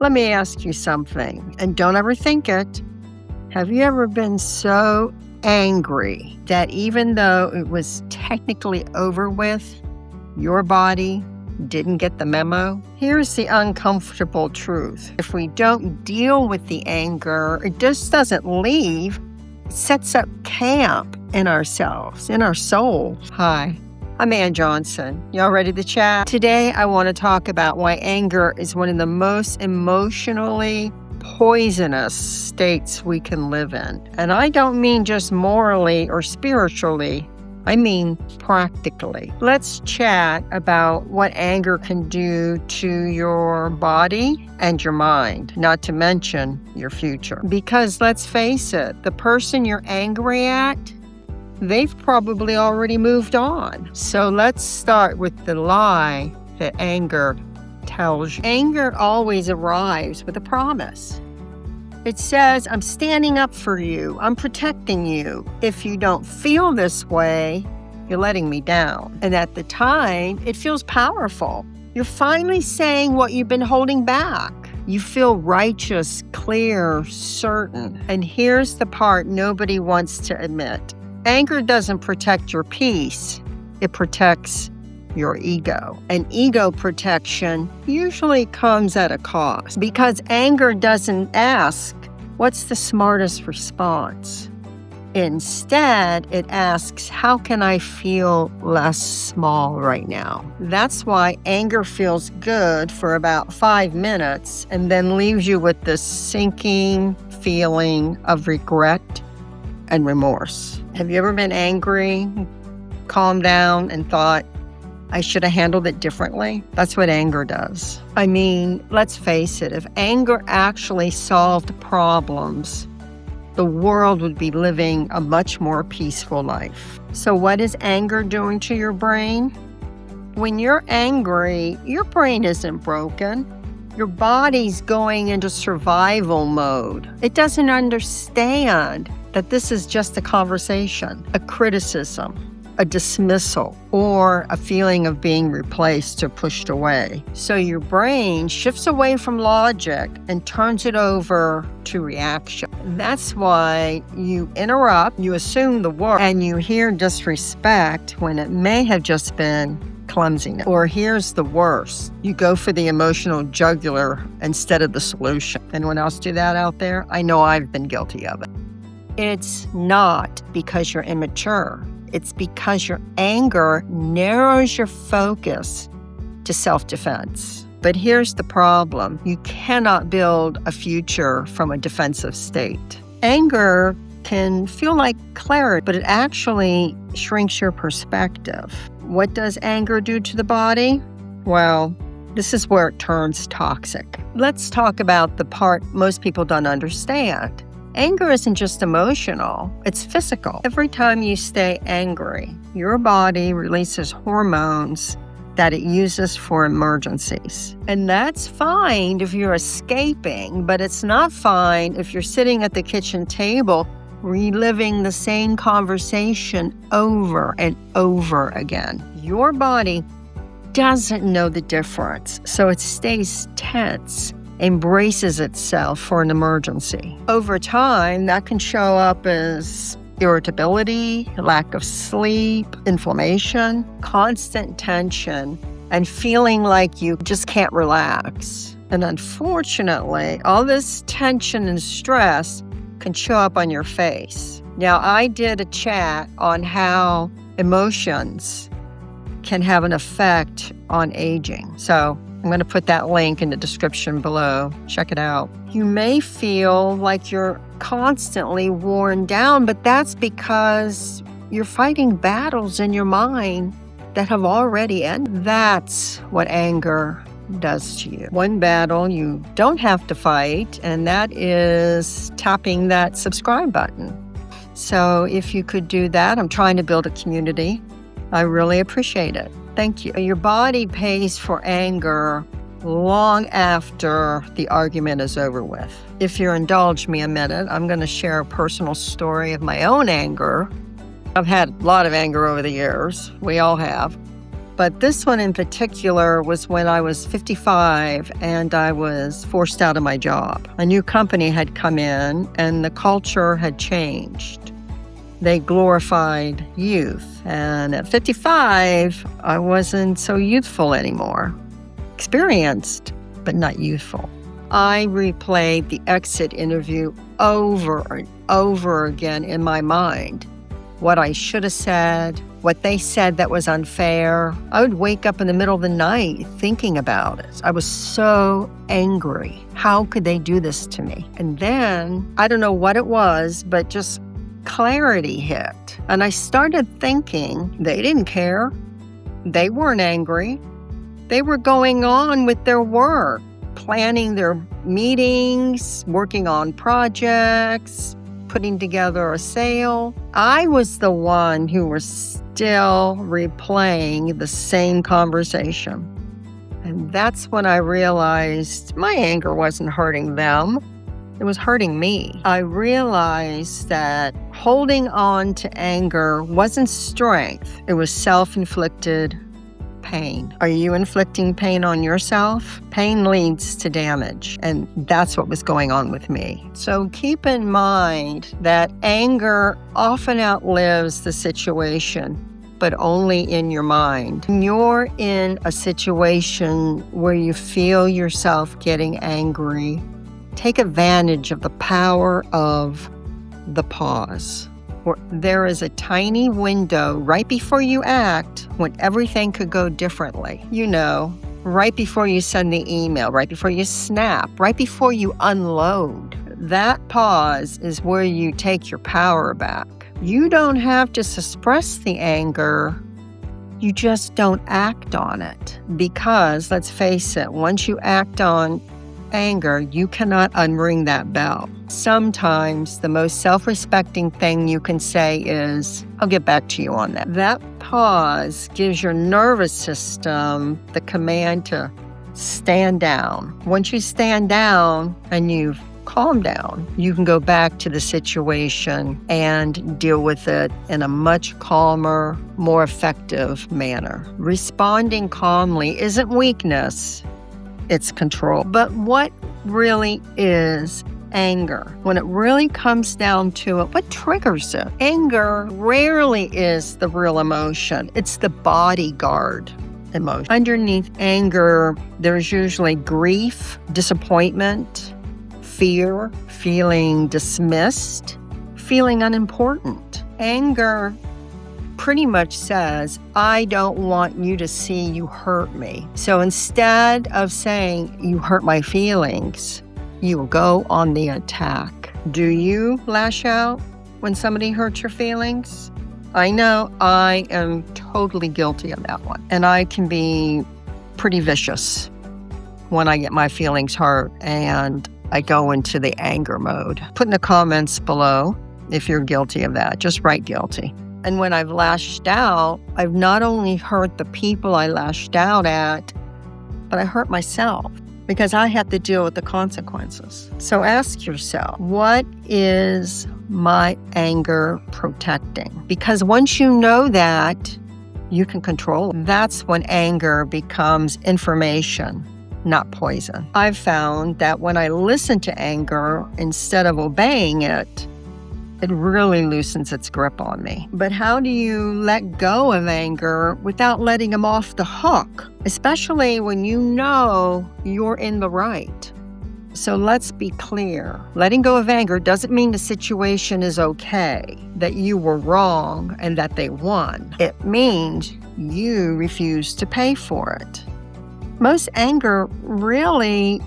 Let me ask you something, and don't overthink it. Have you ever been so angry that even though it was technically over with, your body didn't get the memo? Here's the uncomfortable truth. If we don't deal with the anger, it just doesn't leave. It sets up camp in ourselves, in our souls. Hi, I'm Ann Johnson. Y'all ready to chat? Today, I want to talk about why anger is one of the most emotionally poisonous states we can live in. And I don't mean just morally or spiritually. I mean practically. Let's chat about what anger can do to your body and your mind, not to mention your future. Because let's face it, the person you're angry at, they've probably already moved on. So let's start with the lie that anger tells you. Anger always arrives with a promise. It says, I'm standing up for you. I'm protecting you. If you don't feel this way, you're letting me down. And at the time, it feels powerful. You're finally saying what you've been holding back. You feel righteous, clear, certain. And here's the part nobody wants to admit. Anger doesn't protect your peace. It protects your ego. And ego protection usually comes at a cost because anger doesn't ask, what's the smartest response? Instead, it asks, how can I feel less small right now? That's why anger feels good for about 5 minutes and then leaves you with this sinking feeling of regret and remorse. Have you ever been angry, calmed down, and thought, I should have handled it differently? That's what anger does. I mean, let's face it, if anger actually solved problems, the world would be living a much more peaceful life. So what is anger doing to your brain? When you're angry, your brain isn't broken. Your body's going into survival mode. It doesn't understand that this is just a conversation, a criticism, a dismissal, or a feeling of being replaced or pushed away. So your brain shifts away from logic and turns it over to reaction. That's why you interrupt, you assume the worst, and you hear disrespect when it may have just been clumsiness. Or here's the worst, you go for the emotional jugular instead of the solution. Anyone else do that out there? I know I've been guilty of it. It's not because you're immature. It's because your anger narrows your focus to self-defense. But here's the problem. You cannot build a future from a defensive state. Anger can feel like clarity, but it actually shrinks your perspective. What does anger do to the body? Well, this is where it turns toxic. Let's talk about the part most people don't understand. Anger isn't just emotional, it's physical. Every time you stay angry, your body releases hormones that it uses for emergencies. And that's fine if you're escaping, but it's not fine if you're sitting at the kitchen table reliving the same conversation over and over again. Your body doesn't know the difference, so it stays tense, embraces itself for an emergency. Over time, that can show up as irritability, lack of sleep, inflammation, constant tension, and feeling like you just can't relax. And unfortunately, all this tension and stress can show up on your face. Now, I did a chat on how emotions can have an effect on aging. So I'm going to put that link in the description below. Check it out. You may feel like you're constantly worn down, but that's because you're fighting battles in your mind that have already ended. That's what anger does to you. One battle you don't have to fight, and that is tapping that subscribe button. So if you could do that, I'm trying to build a community. I really appreciate it. Thank you. Your body pays for anger long after the argument is over with. If you indulge me a minute, I'm going to share a personal story of my own anger. I've had a lot of anger over the years. We all have. But this one in particular was when I was 55 and I was forced out of my job. A new company had come in and the culture had changed. They glorified youth. And at 55, I wasn't so youthful anymore. Experienced, but not youthful. I replayed the exit interview over and over again in my mind. What I should have said, what they said that was unfair. I would wake up in the middle of the night thinking about it. I was so angry. How could they do this to me? And then, I don't know what it was, but just clarity hit. And I started thinking they didn't care. They weren't angry. They were going on with their work, planning their meetings, working on projects, putting together a sale. I was the one who was still replaying the same conversation. And that's when I realized my anger wasn't hurting them. It was hurting me. I realized that holding on to anger wasn't strength. It was self-inflicted pain. Are you inflicting pain on yourself? Pain leads to damage, and that's what was going on with me. So keep in mind that anger often outlives the situation, but only in your mind. When you're in a situation where you feel yourself getting angry, take advantage of the power of the pause. There is a tiny window right before you act when everything could go differently. You know, right before you send the email, right before you snap, right before you unload. That pause is where you take your power back. You don't have to suppress the anger. You just don't act on it. Because, let's face it, once you act on anger, you cannot unring that bell. Sometimes the most self-respecting thing you can say is, I'll get back to you on that. That pause gives your nervous system the command to stand down. Once you stand down and you've calmed down, you can go back to the situation and deal with it in a much calmer, more effective manner. Responding calmly isn't weakness. It's control. But what really is anger? When it really comes down to it, what triggers it? Anger rarely is the real emotion. It's the bodyguard emotion. Underneath anger, there's usually grief, disappointment, fear, feeling dismissed, feeling unimportant. Anger pretty much says, I don't want you to see you hurt me. So instead of saying, you hurt my feelings, you will go on the attack. Do you lash out when somebody hurts your feelings? I know I am totally guilty of that one. And I can be pretty vicious when I get my feelings hurt and I go into the anger mode. Put in the comments below if you're guilty of that. Just write guilty. And when I've lashed out, I've not only hurt the people I lashed out at, but I hurt myself because I had to deal with the consequences. So ask yourself, what is my anger protecting? Because once you know that, you can control it. That's when anger becomes information, not poison. I've found that when I listen to anger instead of obeying it, it really loosens its grip on me. But how do you let go of anger without letting them off the hook, especially when you know you're in the right? So let's be clear. Letting go of anger doesn't mean the situation is okay, that you were wrong and that they won. It means you refuse to pay for it. Most anger really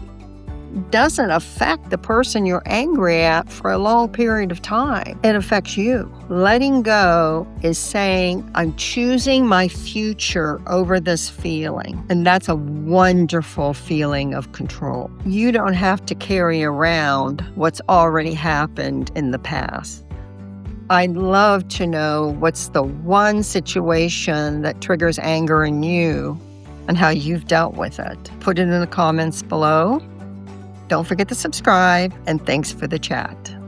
doesn't affect the person you're angry at for a long period of time. It affects you. Letting go is saying, I'm choosing my future over this feeling. And that's a wonderful feeling of control. You don't have to carry around what's already happened in the past. I'd love to know what's the one situation that triggers anger in you and how you've dealt with it. Put it in the comments below. Don't forget to subscribe, and thanks for the chat.